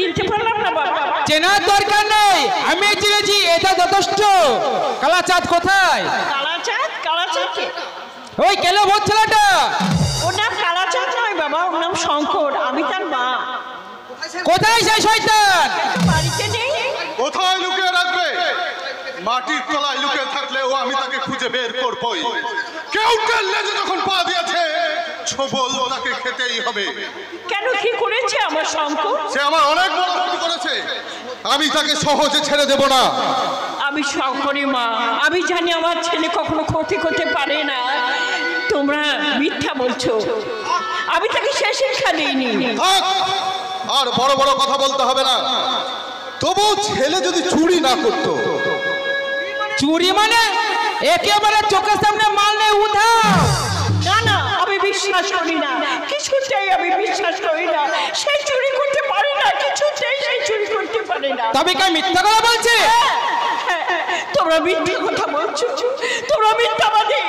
চিনতে পারলাম না বাবা। চেনার দরকার নেই, আমি চিনেছি, এটা যথেষ্ট। কালাচাঁদ কোথায়? কালাচাঁদ? কালাচাঁদ কে? ওই কেলো ভোট ছেলেটা। ওর নাম কালাচাঁদ নয় বাবা, ওর নাম শঙ্কর, আমি তার মা। কোথায় সেই শয়তান? বাড়িতে নেই। কোথায় লুকিয়ে রাখবে? মাটির তলায় লুকিয়ে থাকলেও আমি তাকে খুঁজে বের করবই। কেউ লেজে যখন পা দিয়েছে ছবল তাকে খেতেই হবে। কেন, কি করেছে আমার শঙ্কর? সে আমার অনেক বড় ক্ষতি করেছে, আমি তাকে সহজে ছেড়ে দেব না। আমি শঙ্করের মা, আমি জানি আমার ছেলে কখনো ক্ষতি করতে পারে না। তোমরা মিথ্যা বলছো, আমি তাকে সে শিক্ষা দিইনি। আর বড় বড় কথা বলতে হবে না। তবু ছেলে যদি চুরি না করতো। চুরি মানে একেবারে চোখের সামনে মাল নেই উধাও। না না, আমি বিশ্বাস করি না, কিছুতেই আমি বিশ্বাস করি না। সে চুরি করতে পারে না, কিছুতেই সে চুরি করতে পারে না। তবে কে মিথ্যা কথা বলছে? তোমরা মিথ্যা কথা বলছো, তোমরা মিথ্যাবাদী।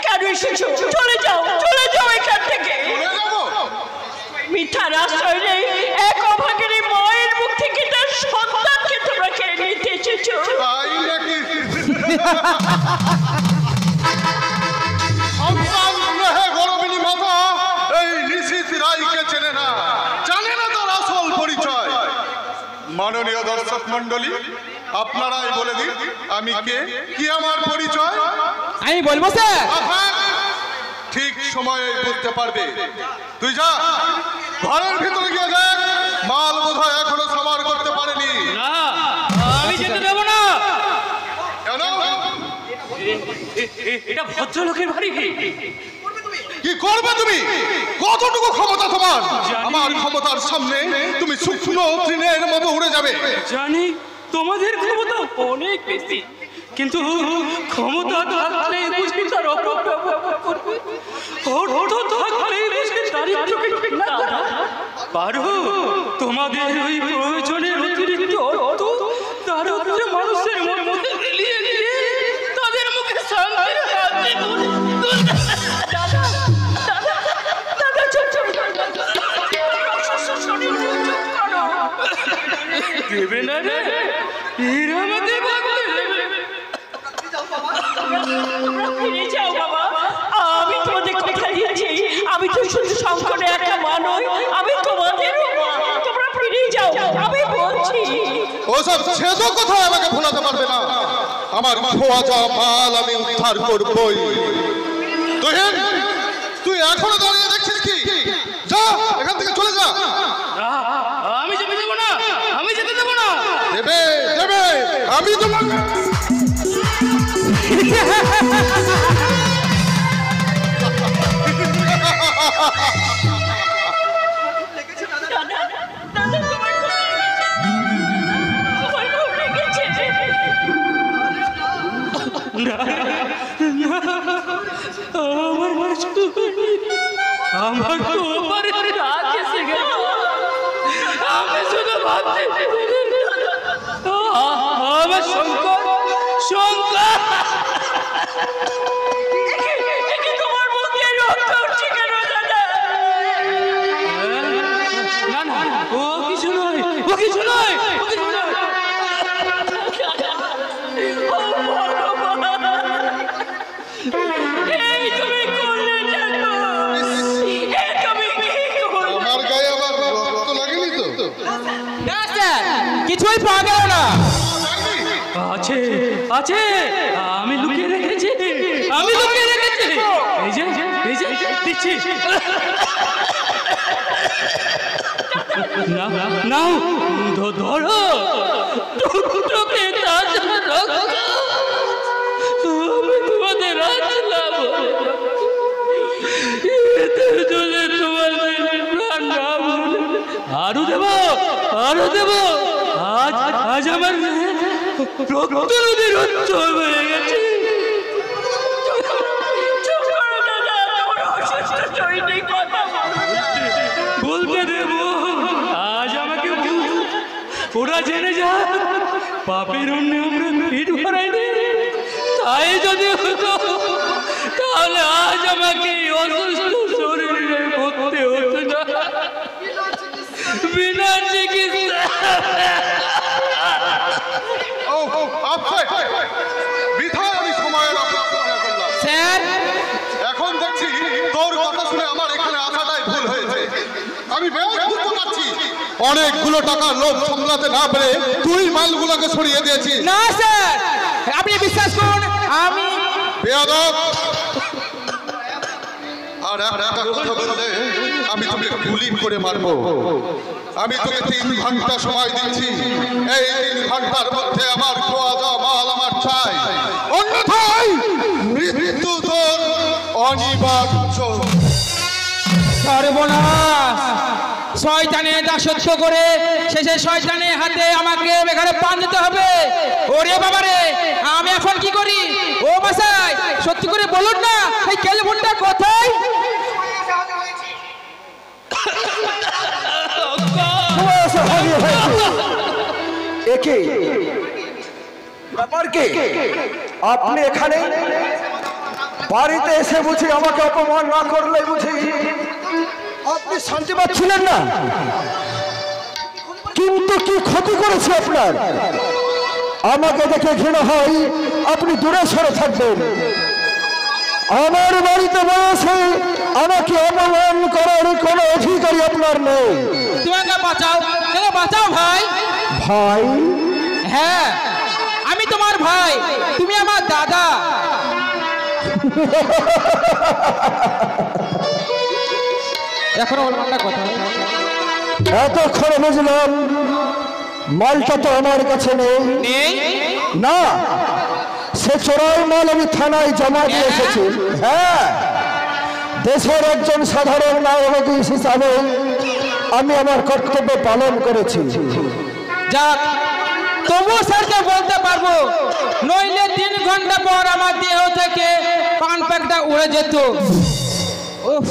কেন এসেছো? চলে যাও, চলে যাও এখান থেকে। মিথ্যার আশ্রয় নেই, এক অভাগিনী মায়ের মুখ থেকে তার সন্তানকে তোমরা কেড়ে নিতে এসেছো। মাননীয় দর্শক মন্ডলী, আপনারাই বলে দিন আমি কে, কি আমার পরিচয়? আমি বলবো স্যার। ঠিক সময়ে বুঝতে পারবে। তুই যা ঘরের ভিতরে গিয়ে দেখ, মাল বোধহয় এখনো সামার করতে পারেনি। না, আমি যেতে দেব না। কেন? এটা ভদ্রলোকের বাড়ি। কি করবে তুমি? কতটুকু ক্ষমতা তোমার? আমার ক্ষমতার সামনে তুমি শুকনো তৃণের মতো উড়ে যাবে। জানি তোমাদের ক্ষমতা অনেক বেশি, কিন্তু ক্ষমতা থাকলে বুঝি তার অপব্যবহার করবে, অর্থ থাকলে বুঝি দারিদ্র্যকে ঘৃণা করা। পারো তোমাদের ওই প্রয়োজনের অতিরিক্ত অর্থ দারিদ্র মানুষের মধ্যে মিলিয়ে দিয়ে তাদের মুখে শান্তির হাত দেবে না রে, এরা আমাদের ফিরে যাও বাবা, আমি তোমাদের কথা দিয়েছি, আমি তো শুধু শঙ্করের একটা মা নই, আমি তোমাদেরও মা। তোমরা ফিরে যাও, আমি বলছি। ওসব ছেদো কথা আমাকে ভোলাতে পারবে না। আমার খোয়া যাওয়া মাল আমি উদ্ধার করবই। তুই এখনো দাঁড়িয়ে দেখছিস কি? যা এখান থেকে চলে যা। আমি যেতে দেবো না, আমি যেতে দেবো না। দেবে দেবে, আমি তোমাকে আমার তো আমি শুধু ভাবছি আমার শঙ্কর শঙ্কর। তোমার মুখে রক্ত উঠছে কেন দাদা? না না, ও কিছু নয়, ও কিছু নয়, ও কিছু নয়। এই তুমি করলে কেন? তুমি কি করলে? আমার গায়ে আবার রক্ত লাগেনি তো? না স্যার, কিছুই পাওয়া গেল না। আছে আছে, আমি লুকিয়ে রেখেছি, আমি লুকিয়ে রেখেছি। এই যে এই যে দিচ্ছি। না নাও, ধরো টুকটুকে তাজা রক্ত। আমি তোমাদের রাখলাম, এদের জন্য তোমাদের প্রাণ নাম। আরো দেব, আরো দেব। আজ আজ আমার রক্ত নদীর উচ্চল হয়ে গেছে। বলতে দেব, আজ আমাকে ওরা জেনে যা পাপের অন্য আমরা পেট ভরাইনি। তাই যদি হতো তাহলে আজ আমাকে অসুস্থ শরীরে পড়তে হতো না, বিনা চিকিৎসা। বৃথায় আমি সময়ের অপেক্ষা করলাম। স্যার এখন দেখছি তোর কথা শুনে আমার এখানে আসাটাই ভুল হয়েছে। আমি বেশ বুঝতে পারছি অনেকগুলো টাকার লোভ সামলাতে না পেরে তুই মালগুলোকে সরিয়ে দিয়েছিস। না স্যার, আপনি বিশ্বাস করুন আমি বেয়াদব। আর একটা কথা বললে আমি তোকে গুলি করে মারবো। আমি তোকে 3 ঘন্টা সময় দিচ্ছি। এই 3 ঘন্টার মধ্যে আমার খোয়া যাওয়া মাল আমার চাই, অন্যথায় মৃত্যু তোর অনিবার্য। সর্বনাশ! শয়তানের দাসত্ব করে শেষে শয়তানের হাতে আমাকে এখানে পান দিতে হবে। ওরে বাবা রে, আমি এখন কি করি? ও বাসায় সত্যি করে বলুন না, এই কেলবনটা কোথায়? একে ব্যাপার কি? আপনি এখানে বাড়িতে এসে বুঝি আমাকে অপমান না করলে বুঝি আপনি শান্তি পাচ্ছিলেন না? কিন্তু কি ক্ষতি করেছে আপনার? আমাকে দেখে ঘৃণা হয়, আপনি দূরে সরে থাকবেন। আমার বাড়িতে বসে আমাকে অপমান করার কোনো অধিকারই আপনার নেই। তোমাকে বাঁচাও, তোমাকে বাঁচাও ভাই। ভাই? হ্যাঁ, আমি তোমার ভাই, তুমি আমার দাদা। এখন অন্য কথা। এতক্ষণ বুঝলাম মালটা তো আমার কাছে নেই। নেই না, সে চোরাই মাল আমি থানায় জমা দিয়ে এসেছি। হ্যাঁ, দেশের একজন সাধারণ নাগরিক হিসাবে আমি আমার কর্তব্য পালন করেছি। যাক, তবু স্যারকে বলতে পারবো, নইলে 3 ঘন্টা পর আমার দেহ থেকে পান প্যাকটা উড়ে যেত। উফ,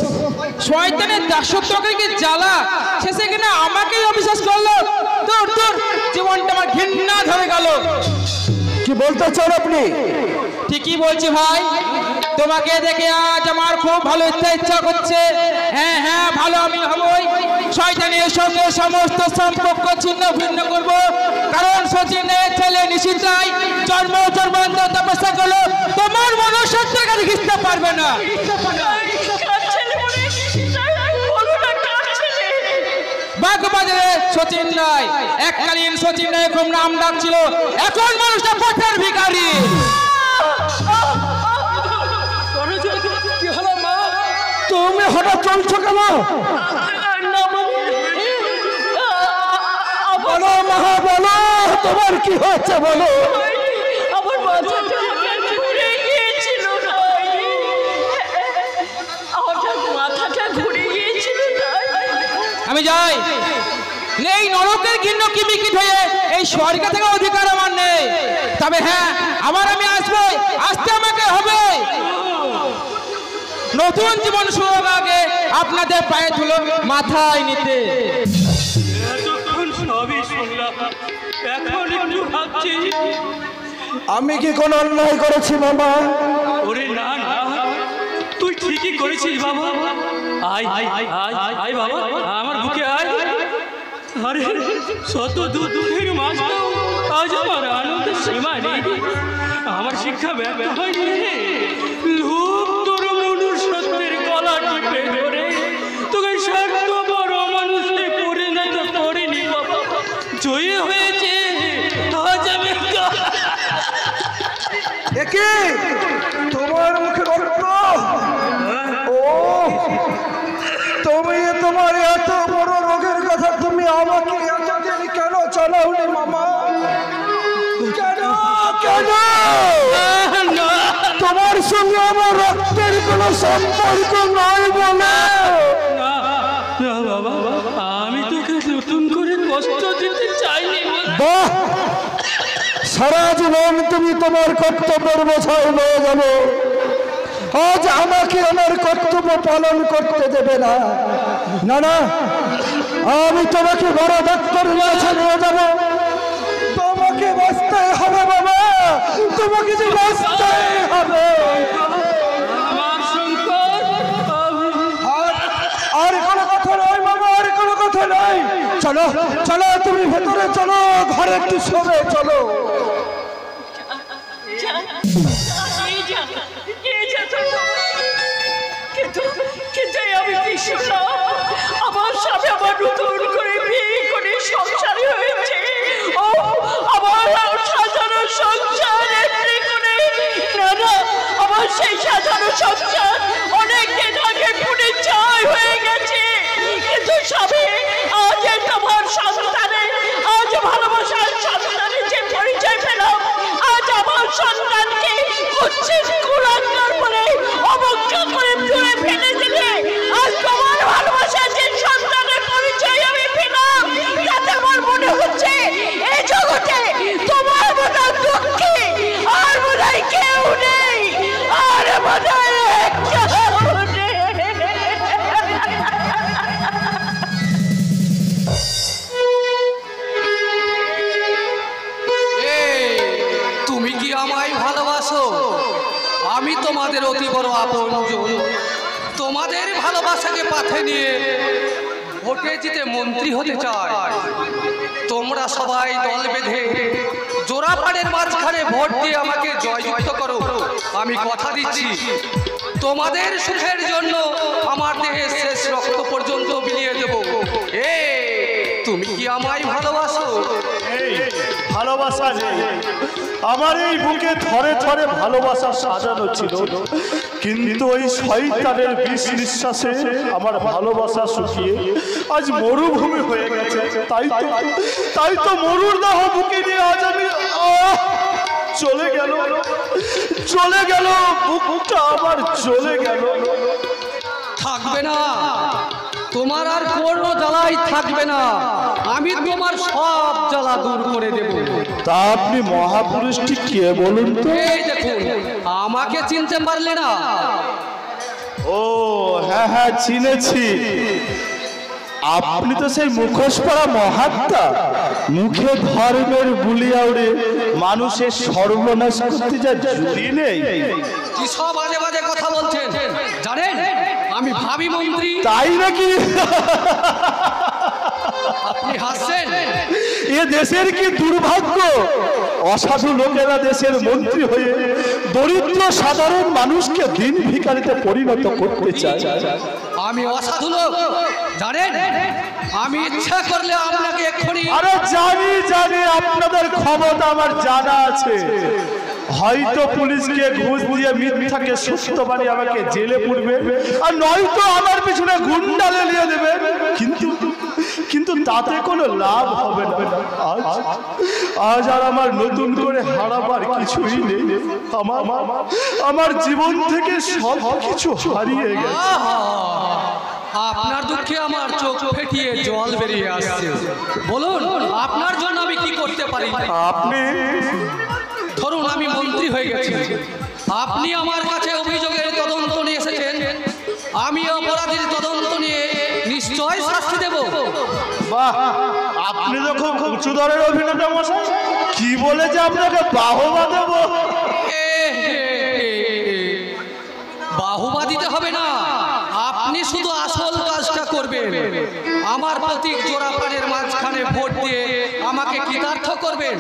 শয়তানের দাসত্বকে কি জ্বালা! শেষে কিনা আমাকেই অবিশ্বাস করলো। দূর দূর, জীবনটা আমার ঘৃণা ধরে গেল। কি বলতে চান আপনি? ঠিকই বলছি ভাই, তোমাকে দেখে আজ আমার খুব ভালো ইচ্ছা করছে। হ্যাঁ হ্যাঁ, ভালো আমি হবই। শয়তানের সঙ্গে সমস্ত সম্পর্ক ছিন্ন ভিন্ন করবো, কারণ সচিনের ছেলে নিশিতাই জন্ম জন্মান্তর তপস্যা করলো, তোমার মনুষ্যত্বের কাছে ঘিরতে পারবে না। বাগবাজারে সচিন রায়, এককালীন সচিন রায় খুব নাম ডাক ছিল, এখন মানুষটা পথের ভিখারি। কি হলো মা? তুমি হঠাৎ চলছো কেন? বলো মহা, বলো তোমার কি হয়েছে বলো। আমার মাথাটা ঘুরে গিয়েছিল, হঠাৎ মাথাটা ঘুরে গিয়েছিল। আমি যাই, এই নরকের ঘৃণ্য কিমিকিট হয়ে এই স্বর্গ থেকে অধিকার আমার নেই। তবে হ্যাঁ, আবার আমি আসবো, আসতে আমাকে হবে। নতুন জীবন শুরুর আগে আপনাদের পায়ে ধুলো মাথায় নিতে। এতক্ষণ সবই শুনলাম, এখন একটু ভাবছি। আমি কি কোনো অন্যায় করেছি মামা? ওরে না না, তুই ঠিকই করেছিস বাবা। আয় আয় আয় আয় বাবা, আমার বুকে আয়। আরে শত দুঃখের মাঝেও আজ আমার আনন্দের সীমা নেই। আমার শিক্ষা ব্যর্থ হয়নি। লোক তোর মনুষ্যত্বের গলা টিপে ধরে তোকে স্বার্থপর অমানুষে পরিণত করেনি বাবা, জয়ী হয়েছে। আজ আমি একে তোমার মুখে রক্ত? ও, তুমি তোমার এত বড় রোগের কথা তুমি আমাকে এতদিন কেন জানাওনি মামা? কেন কেন? তোমার সঙ্গে আমার রক্তের কোনো সম্পর্ক নয় বলে। না বাবা, আমি তোকে নতুন করে কষ্ট দিতে চাইনি। বাহ, সারা জীবন তুমি তোমার কর্তব্যের বোঝাই নিয়ে যাবে, আজ আমাকে আমার কর্তব্য পালন করতে দেবে না। না না, আমি তোমাকে বড় ডাক্তারের কাছে নিয়ে যাব। তোমাকে বাঁচতে হবে বাবা, তোমাকে যে বাঁচতে হবে। আমার শঙ্কর, আর কোনো কথা নয় বাবা, আর কোনো কথা নয়। চলো চলো, তুমি ভেতরে চলো, ঘরে একটু শোবে, চলো। কিন্তু আমি কি শুনলাম, আমার স্বামী আবার নতুন করে বিয়ে করে সংসারী হয়েছে। ও আমার সাজানো সংসার এমনি করে, না না, আমার সেই সাজানো সংসার অনেক দিন আগে পুড়ে ছাই হয়ে গেছে। কিন্তু স্বামী, আজ তোমার সন্তানের, আজ ভালোবাসার সন্তানের যে পরিচয় পেলাম, আজ আমার সন্তানকে উচ্ছিষ্ট কুলাঙ্গার বলে অবজ্ঞা করে দূরে ফেলে দিলে, আজ তোমার ভালোবাসার যে সন্তানের পরিচয় আমি পেলাম, তাতে আমার মনে হচ্ছে এই জগতে তোমার মতো দুঃখী আর বোধহয় কেউ নেই, আর বোধহয় কেউ নেই। তুমি কি আমায় ভালোবাসো? আমি তোমাদের অতি বড় আপনজন। তোমাদের ভালোবাসাকে পাথে নিয়ে ভোটে জিতে মন্ত্রী হতে চাই। তোমরা সবাই দল বেঁধে জোড়াপাড়ের মাঝখানে ভোট দিয়ে আমাকে জয়যুক্ত করো। আমি কথা দিচ্ছি, তোমাদের সুখের জন্য আমার দেহের শেষ রক্ত পর্যন্ত বিলিয়ে দেব। তুমি কি আমায় ভালোবাসো? ভালোবাসা নেই আমার এই বুকে, থরে থরে ভালোবাসা সাজানো ছিল, কিন্তু ওই শয়তানের বিষ নিঃশ্বাসে আমার ভালোবাসা শুকিয়ে আজ মরুভূমি হয়ে গেছে। তাই তো মরুর দেহ বুকে নিয়ে আজ আমি চলে গেল, বুকটা আমার চলে গেল। থাকবে না, তোমার আর কোনো জ্বালাই থাকবে না। আমি তোমার সব জ্বালা দূর করে দেব। তা আপনি মহাপুরুষটি কে বলুন তো? এই দেখুন, আমাকে চিনতে পারলে না? ও হ্যাঁ হ্যাঁ, চিনেছি। আপনি তো সেই মুখোশ পরা মহাত্মা, মুখে ধর্মের বুলিয়া উড়ে মানুষের সর্বনাশ করতে যা জুড়ি নেই। কি সব বাজে বাজে কথা বলছেন জানেন? আমি ভাবি মন্ত্রী। তাই নাকি? আপনি হাসছেন? এ দেশের কি দুর্ভাগ্য, অসাধু লোকেরা দেশের মন্ত্রী হয়ে দরিদ্র সাধারণ মানুষকে দিন ভিখারিতে পরিণত করতে চায়। আমি অসাধু লোক জানেন? আমি ইচ্ছা করলে আপনাকে এক্ষুনি। আরে জানি আপনাদের ক্ষমতা আমার জানা আছে। হয়তো পুলিশকে ঘুষ দিয়ে মিথ্যাকে সত্য বানিয়ে আমাকে জেলে পুরবে, আর নয়তো আমার পিছনে গুন্ডা লেলিয়ে দেবে। কিন্তু তাতে কোনো লাভ হবে না। আজ আর আমার নতুন করে হারাবার কিছুই নেই। আমার জীবন থেকে সব কিছু হারিয়ে গেছে। আপনার দুঃখে আমার চোখ ফেটিয়ে জল বেরিয়ে আসছে। বলুন, আপনার জন্য আমি কি করতে পারি? আপনি ধরুন আমি মন্ত্রী হয়ে গেছি, আপনি আমার কাছে অভিযোগের তদন্ত নিয়ে এসেছেন, আমি অপরাধীর তদন্ত নিয়ে নিশ্চয় শাস্তি দেব। বাহ, আপনি তো খুব উঁচু দরের অভিনেতা মশাই। কি বলে যে আপনাকে বাহবা দেব? বাহুবা দিতে হবে না, আপনি শুধু আসল কাজটা করবেন। আমার প্রতীক জোড়াপাড়ের মাঝখানে ভোট দিয়ে আমাকে কৃতার্থ করবেন।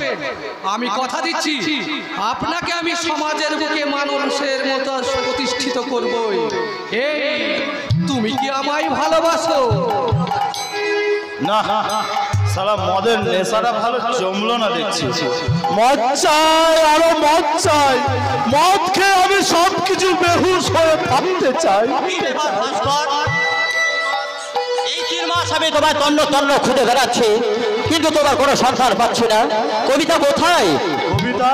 আমি কথা দিচ্ছি, আপনাকে আমি সমাজের বুকে মানুষের মতো প্রতিষ্ঠিত করবই। এই, তুমি কি আমায় ভালোবাসো? না, সারা মদের নেশাটা ভালো জমলো না দেখছি। মদ চাই, আরো মদ চাই। মদ খেয়ে আমি সবকিছু বেহুশ হয়ে থাকতে চাই। এই 3 মাস আমি তোমার তন্ন খুঁজে বেড়াচ্ছি, কিন্তু তোমার কোনো সন্ধান পাচ্ছি না। কবিতা কোথায়? কবিতা?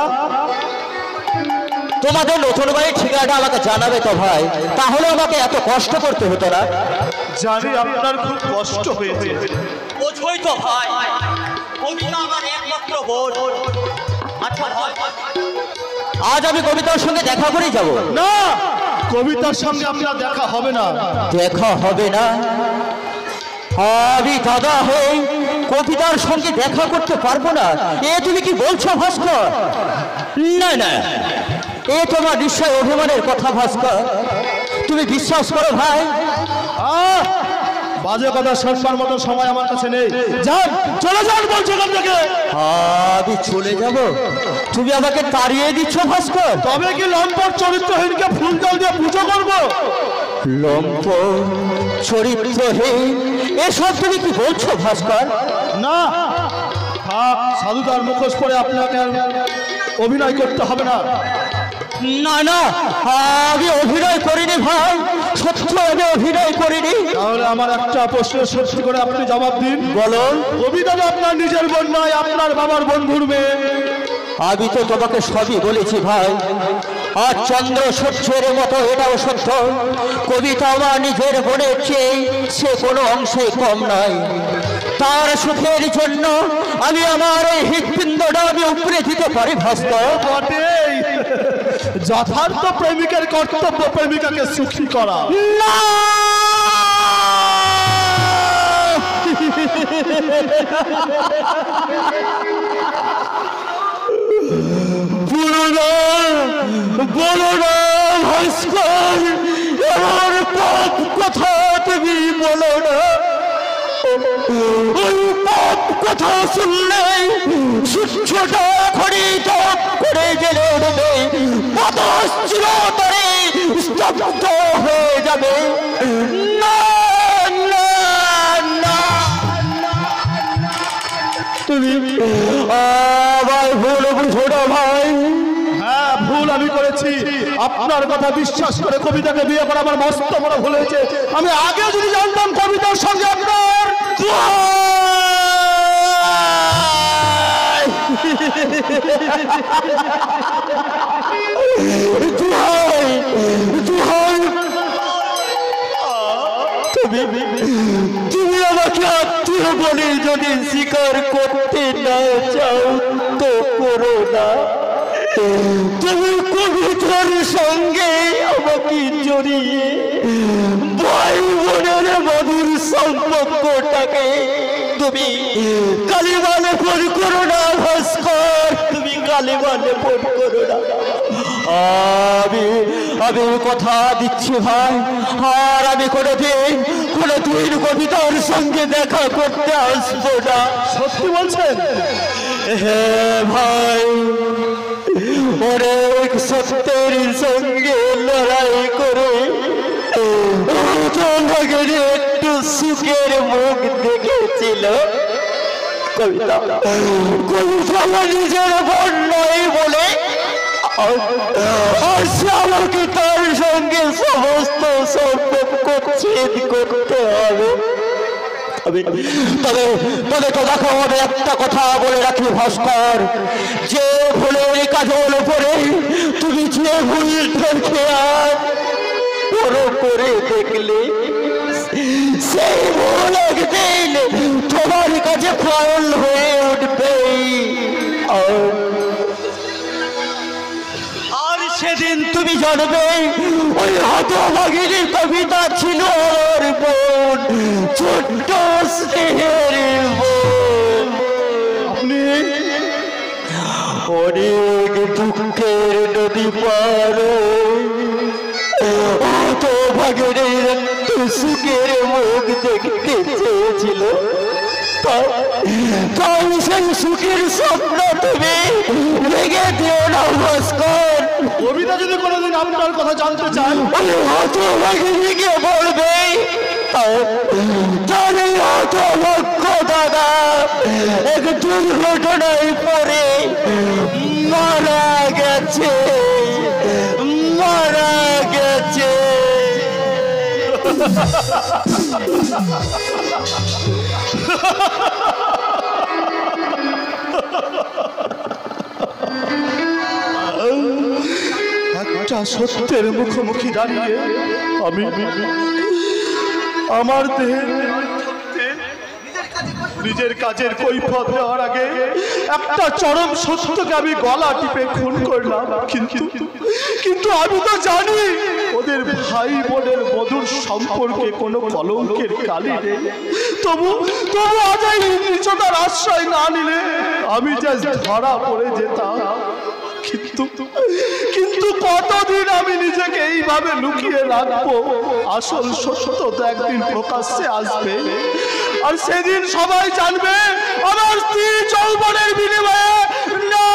তোমাদের নতুন বাড়ির ঠিকানাটা আমাকে জানাবে তো ভাই, তাহলে আমাকে এত কষ্ট করতে হতো না। জানি আপনার খুব কষ্ট হয়েছে। বুঝবই তো ভাই, কবিতা আমার একমাত্র বোন। আচ্ছা, আজ আমি কবিতার সঙ্গে দেখা করেই যাব। না, কবিতার সঙ্গে আপনার দেখা হবে না। দেখা হবে না? আমি দাদা হয়ে কবিতার সঙ্গে দেখা করতে পারবো না, এ তুমি কি বলছো ভাস্কর? না না, এ তোমার নিশ্চয় অভিমানের কথা ভাস্কর। তুমি বিশ্বাস করো ভাই? বাজে কথা শোনবার মতো সময় আমার কাছে নেই। যান, চলে যান বলছো এখান থেকে। আমি চলে যাব? তুমি আমাকে তাড়িয়ে দিচ্ছ ভাস্কর? তবে কি লম্পট চরিত্রহীনকে ফুল জল দিয়ে পুজো করবো? লম্পট চরিত্রহীন এসব তুমি কি বলছো ভাস্কর? না, থাক, সাধুতার মুখোশ পরে আপনাকে আর অভিনয় করতে হবে না। না না, আমি অভিনয় করিনি ভাই, সত্য আমি অভিনয় করিনি। তাহলে আমার একটা প্রশ্নের সত্যি করে আপনি জবাব দিন। বলুন। কবিতা তো আপনার নিজের বোন নয়, আপনার বাবার বন্ধুর মেয়ে। আমি তো তোমাকে সবই বলেছি ভাই, আর চন্দ্র সূর্যের মতো এটাও সত্য, কবিতা আমার নিজের বোনের চেয়ে সে কোনো অংশে কম নয়। তার সুখের জন্য আমি আমার এই হৃৎপিণ্ডটা আমি উপরে দিতে পারি ভাস্কর। বটেই, যথার্থ প্রেমিকের কর্তব্য প্রেমিকাকে সুখী করা। না, বলো না ভাস্কর, এমন পাপ কথা তুমি বলো না। ওই পাপ কথা শুনলে সূর্যটা এখনই তপ করে জেলে উঠবে, বাতাস চিরতরে স্তব্ধ হয়ে যাবে। না না না, তুমি আবার ভুল বুঝো না ভাই। হ্যাঁ, ভুল আমি করেছি। আপনার কথা বিশ্বাস করে কবিতাকে বিয়ে করা আমার মস্ত বড় ভুল হয়েছে। আমি আগে যদি জানতাম কবিতার সঙ্গে আপনার তুমি আমাকে আত্মীয় বলে যদি স্বীকার করতে না চাও তো করো না। তুমি কবিতার সঙ্গে আমাকে জড়িয়ে ভাই বোনের মধুর সম্পর্কটাকে তুমি কালিমা লেপন করো না ভাস্কর, তুমি কালিমা লেপন করো না। আমি কথা দিচ্ছি ভাই, আর আমি কোনোদিন কবিতার সঙ্গে দেখা করতে আসবো না। সত্যি বলছেন? হ্যাঁ ভাই, অনেক সত্যের সঙ্গে লড়াই করে একটু সুখের মুখ দেখেছিল। কবিতা নিজের বোন নয় বলে আমাকে তার সঙ্গে সমস্ত সম্পর্ক ছেদ করতে হবে। তবে তো দেখো, আমি একটা কথা বলে রাখি ভাস্কর, যে ভুলের কাজল উপরে তুমি যে ভুলটাকে আর বড় করে দেখলে, সেই ভুল একদিন তোমার কাছে ফল হয়ে উঠবে। আর সেদিন তুমি জানবে ওই হতভাগিনী কবিতা ছিল ওর বোন, ছোট্ট স্নেহের বোন। আপনি অনেক দুঃখের নদী পার হতভাগিনীর সুখের মুখ দেখতে চেয়েছিল, তাই সেই সুখের স্বপ্ন তুমি ভেঙে দিও না ভাস্কর। কবিতা যদি কোনোদিন আপনার কথা জানতে চান, হতভাগিনীকে বলবে তাহলে হতভাগ্য দাদা এক দুর্ঘটনায় পড়ে মারা গেছে। একটা সত্যের মুখোমুখি দাঁড়িয়ে আমি আমার দেহে নিজের কাজের কৈফিয়ত দেওয়ার আগে একটা চরম সত্যকে আমি গলা টিপে খুন করলাম। কিন্তু আমি তো জানি ওদের ভাই বোনের মধুর সম্পর্কে কোনো কলঙ্কের কালি নেই। তবু আজ এই নিচতার আশ্রয় না নিলে আমি যা ধরা পড়ে যেতাম। কিন্তু কিন্তু কতদিন আমি নিজেকে এইভাবে লুকিয়ে রাখবো? আসল সত্য তো একদিন প্রকাশ্যে আসবে, আর সেদিন সবাই জানবে আমার স্ত্রী যৌবনের বিনিময়ে না।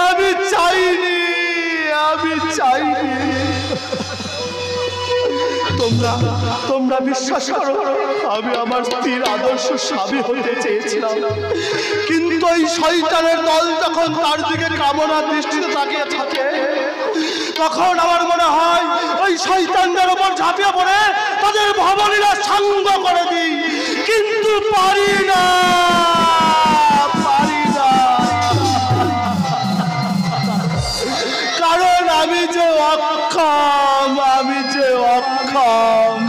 আমি চাইনি, আমি চাইনি। তোমরা বিশ্বাস করো, আমি আমার স্ত্রীর আদর্শ স্বামী হতে চেয়েছিলাম, কিন্তু এই শয়তানের দল যখন তার দিকে কামনার দৃষ্টিতে তাকিয়ে থাকে, তখন আমার মনে হয় ওই শয়তানদের উপর ঝাঁপিয়ে পড়ে তাদের ভবলীলা সাঙ্গ করে দিই, কিন্তু পারি না, পারি না। কারণ আমি যে অক্ষম, আমি যে অক্ষম।